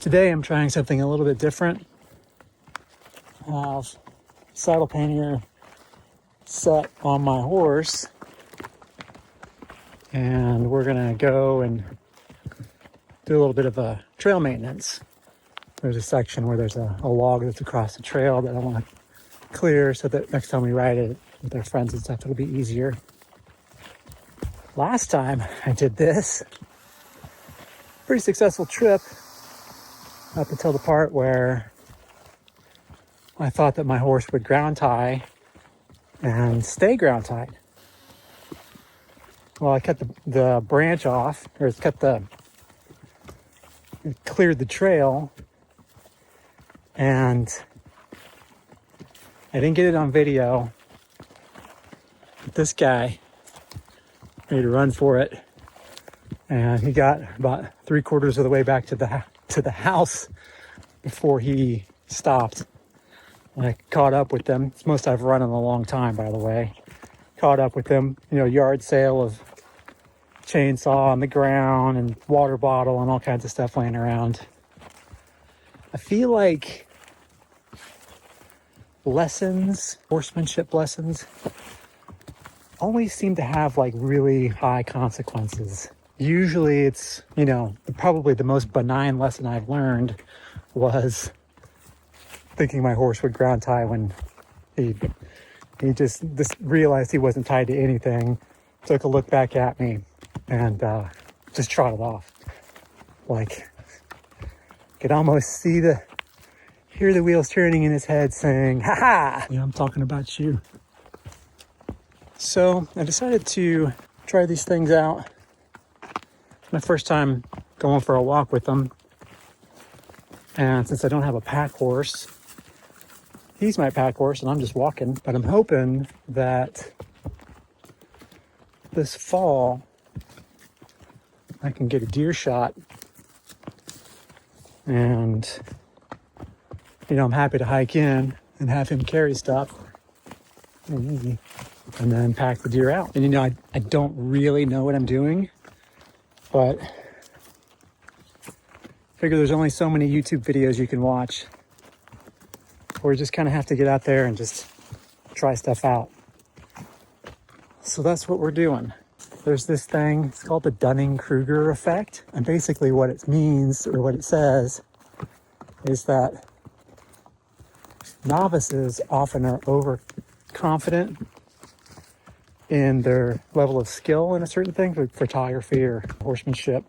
Today I'm trying something a little bit different. I have saddle pannier set on my horse, and we're gonna go and do a little bit of a trail maintenance. There's a section where there's a log that's across the trail that I want to clear so that next time we ride it with our friends and stuff, it'll be easier. Last time I did this, pretty successful trip up until the part where I thought that my horse would ground tie and stay ground tied. Well, I cut the branch off, or it cleared the trail, and I didn't get it on video, but this guy made a run for it, and he got about 3/4 of the way back to the house before he stopped. And I caught up with them. It's the most I've run in a long time, by the way. Caught up with them, yard sale of chainsaw on the ground and water bottle and all kinds of stuff laying around. I feel like horsemanship lessons, always seem to have like really high consequences. Usually it's, probably the most benign lesson I've learned was thinking my horse would ground tie when he just realized he wasn't tied to anything, took a look back at me, and just trotted off. Like, could almost hear the wheels turning in his head saying, "Ha ha! I'm talking about you." So I decided to try these things out. My first time going for a walk with them. And since I don't have a pack horse, he's my pack horse and I'm just walking. But I'm hoping that this fall I can get a deer shot. And, I'm happy to hike in and have him carry stuff and then pack the deer out. And, I don't really know what I'm doing, but figure there's only so many YouTube videos you can watch, or you just kind of have to get out there and just try stuff out. So that's what we're doing. There's this thing, it's called the Dunning-Kruger effect. And basically what it means, or what it says, is that novices often are overconfident in their level of skill in a certain thing, like photography or horsemanship.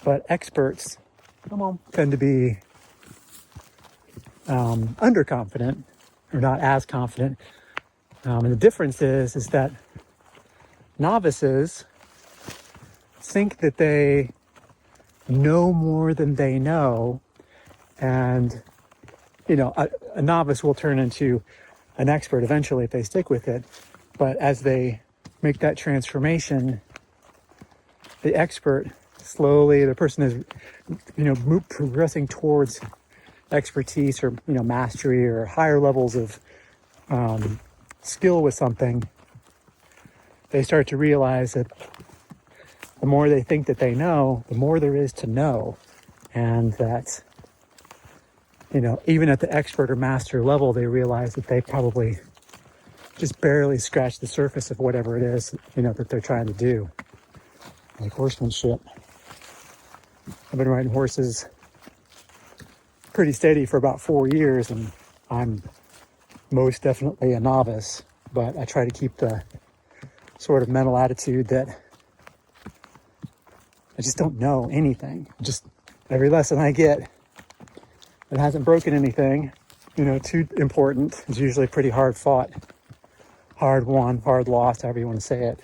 But experts tend to be underconfident, or not as confident. And the difference is that novices think that they know more than they know, and a novice will turn into an expert eventually if they stick with it. But as they make that transformation, the expert slowly, the person is progressing towards expertise, or mastery, or higher levels of skill with something. They start to realize that the more they think that they know, the more there is to know. And that, even at the expert or master level, they realize that they probably just barely scratch the surface of whatever it is, that they're trying to do. Like horsemanship. I've been riding horses pretty steady for about 4 years, and I'm most definitely a novice, but I try to keep the sort of mental attitude that I just don't know anything. Just every lesson I get that hasn't broken anything, too important, is usually pretty hard fought, hard won, hard lost, however you want to say it.